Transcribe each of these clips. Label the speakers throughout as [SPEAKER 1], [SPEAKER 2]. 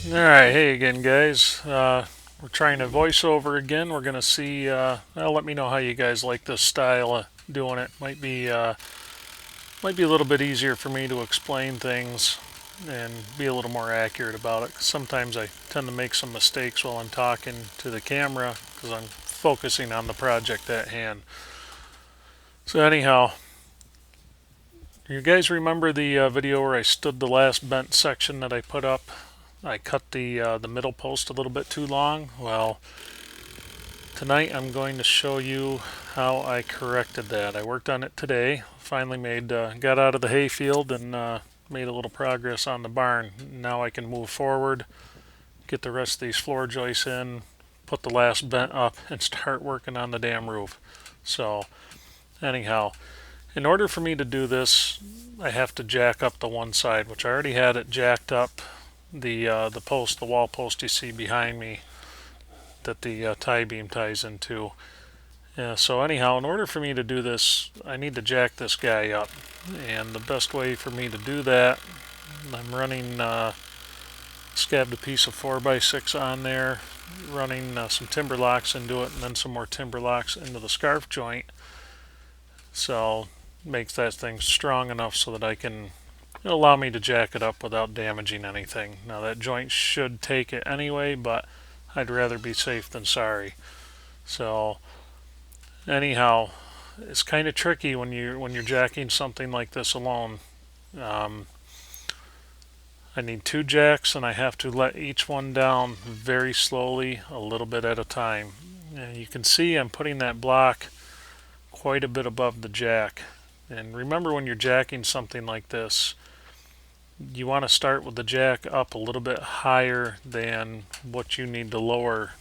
[SPEAKER 1] Alright, hey again guys. We're trying a voiceover again. We're going to see, well, let me know how you guys like this style of doing it. Might be a little bit easier for me to explain things and be a little more accurate about it. 'Cause sometimes I tend to make some mistakes while I'm talking to the camera because I'm focusing on the project at hand. So anyhow, you guys remember the video where I stood the last bent section that I put up? I cut the middle post a little bit too long. Well, tonight I'm going to show you how I corrected that. I worked on it today. Finally got out of the hayfield and made a little progress on the barn. Now I can move forward, get the rest of these floor joists in, put the last bent up, and start working on the damn roof. So, anyhow, in order for me to do this, I have to jack up the one side, which I already had it jacked up. The post, the wall post you see behind me, that the tie beam ties into. Yeah, so anyhow, in order for me to do this, I need to jack this guy up. And the best way for me to do that, I'm running, scabbed a piece of 4x6 on there, running some timber locks into it, and then some more timber locks into the scarf joint. So, makes that thing strong enough so that it'll allow me to jack it up without damaging anything. Now that joint should take it anyway, but I'd rather be safe than sorry. So anyhow, it's kind of tricky when you're jacking something like this alone. Um, I need two jacks, and I have to let each one down very slowly, a little bit at a time. And you can see I'm putting that block quite a bit above the jack. And remember, when you're jacking something like this, you want to start with the jack up a little bit higher than what you need to lower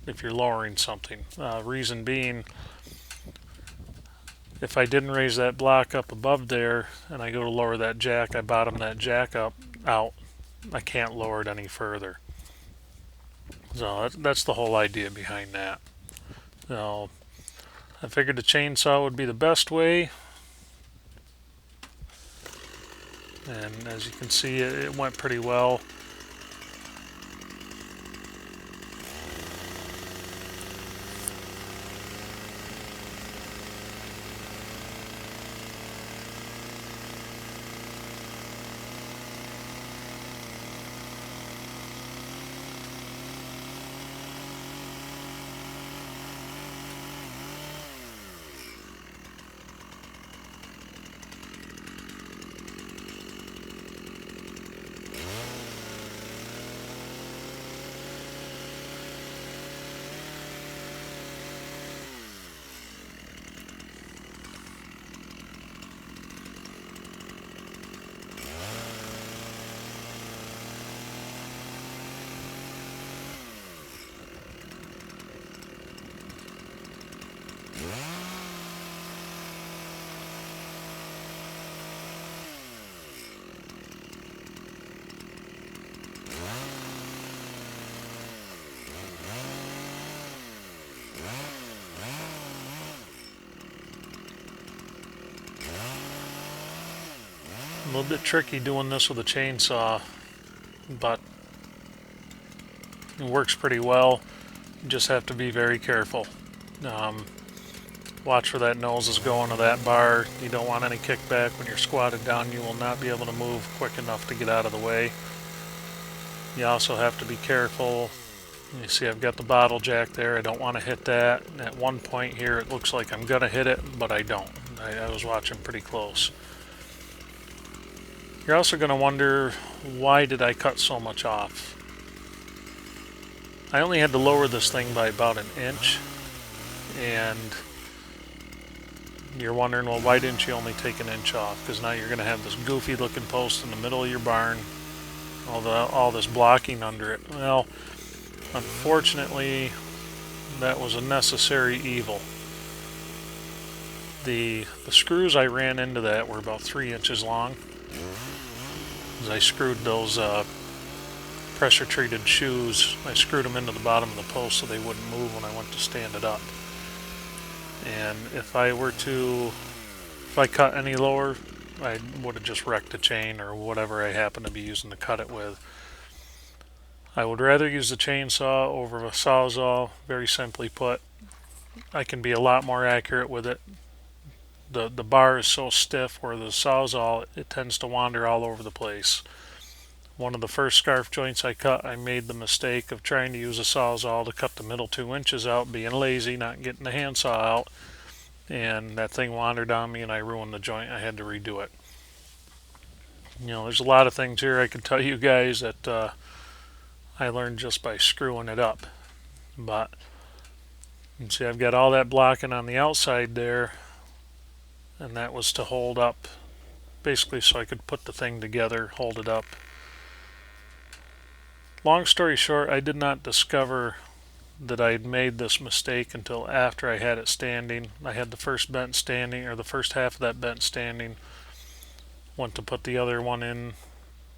[SPEAKER 1] if you're lowering something. Reason being, if I didn't raise that block up above there and I go to lower that jack, I bottom that jack up out. I can't lower it any further. So that's the whole idea behind that. So I figured the chainsaw would be the best way. And as you can see, it went pretty well. A little bit tricky doing this with a chainsaw, but it works pretty well. You just have to be very careful. Um, Watch where that nose is going to that bar. You don't want any kickback when you're squatted down. You will not be able to move quick enough to get out of the way. You also have to be careful. You see I've got the bottle jack there. I don't want to hit that. At one point here it looks like I'm going to hit it, but I don't. I was watching pretty close. You're also going to wonder, why did I cut so much off? I only had to lower this thing by about an inch, and you're wondering, well, why didn't you only take an inch off? Because now you're going to have this goofy looking post in the middle of your barn, all this blocking under it. Well, unfortunately, that was a necessary evil. The screws I ran into that were about 3 inches long. As I screwed those pressure treated shoes, I screwed them into the bottom of the post so they wouldn't move when I went to stand it up. And if I cut any lower, I would have just wrecked the chain or whatever I happen to be using to cut it with. I would rather use the chainsaw over a sawzall. Very simply put, I can be a lot more accurate with it. The bar is so stiff, where the sawzall, it tends to wander all over the place. One of the first scarf joints I cut, I made the mistake of trying to use a sawzall to cut the middle 2 inches out, being lazy, not getting the handsaw out, and that thing wandered on me and I ruined the joint. I had to redo it. There's a lot of things here I could tell you guys that I learned just by screwing it up. But you can see I've got all that blocking on the outside there, and that was to hold up, basically so I could put the thing together, hold it up. Long story short, I did not discover that I had made this mistake until after I had it standing. I had the first bent standing, or the first half of that bent standing, went to put the other one in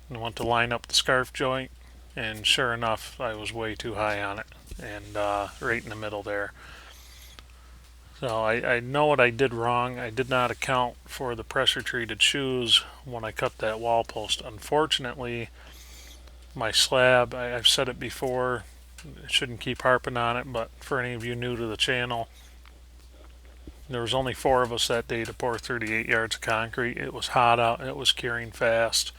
[SPEAKER 1] and went to line up the scarf joint, and sure enough, I was way too high on it, and right in the middle there. So I know what I did wrong. I did not account for the pressure treated shoes when I cut that wall post. Unfortunately, my slab, I've said it before, I shouldn't keep harping on it, but for any of you new to the channel, there was only 4 of us that day to pour 38 yards of concrete. It was hot out and it was curing fast.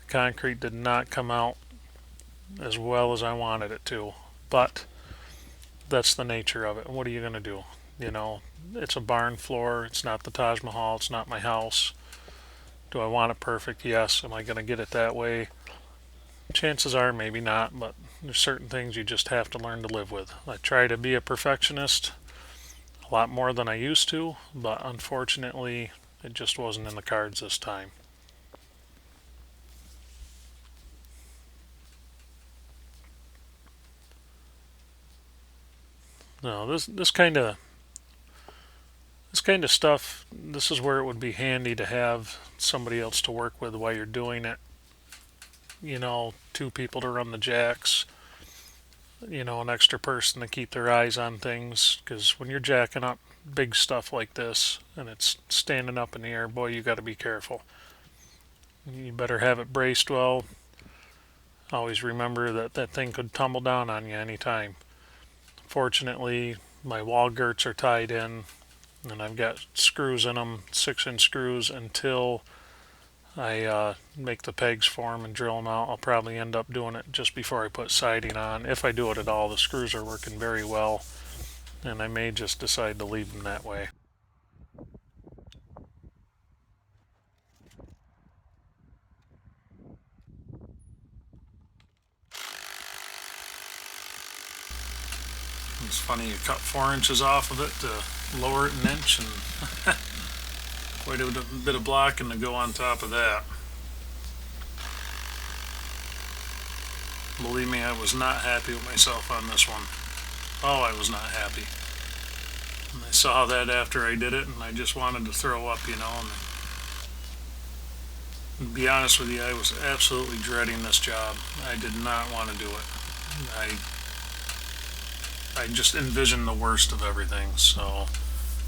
[SPEAKER 1] Concrete did not come out as well as I wanted it to, but that's the nature of it. What are you going to do? It's a barn floor. It's not the Taj Mahal. It's not my house. Do I want it perfect? Yes. Am I going to get it that way? Chances are maybe not, but there's certain things you just have to learn to live with. I try to be a perfectionist a lot more than I used to, but unfortunately it just wasn't in the cards this time. No, this kind of stuff, this is where it would be handy to have somebody else to work with while you're doing it. 2 people to run the jacks, an extra person to keep their eyes on things, because when you're jacking up big stuff like this and it's standing up in the air, boy, you got to be careful. You better have it braced well. Always remember that that thing could tumble down on you anytime. Fortunately, my wall girts are tied in, and I've got screws in them, 6-inch screws, until I make the pegs for them and drill them out. I'll probably end up doing it just before I put siding on. If I do it at all, the screws are working very well, and I may just decide to leave them that way. It's funny, you cut 4 inches off of it to lower it an inch, and quite a bit of blocking to go on top of that. Believe me, I was not happy with myself on this one. Oh, I was not happy. And I saw that after I did it, and I just wanted to throw up, and to be honest with you, I was absolutely dreading this job. I did not want to do it. I just envisioned the worst of everything. So,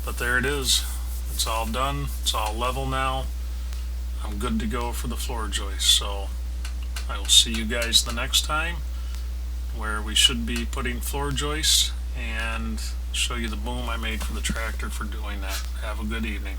[SPEAKER 1] but there it is. It's all done. It's all level now. I'm good to go for the floor joist. So I will see you guys the next time, where we should be putting floor joists, and show you the boom I made for the tractor for doing that. Have a good evening.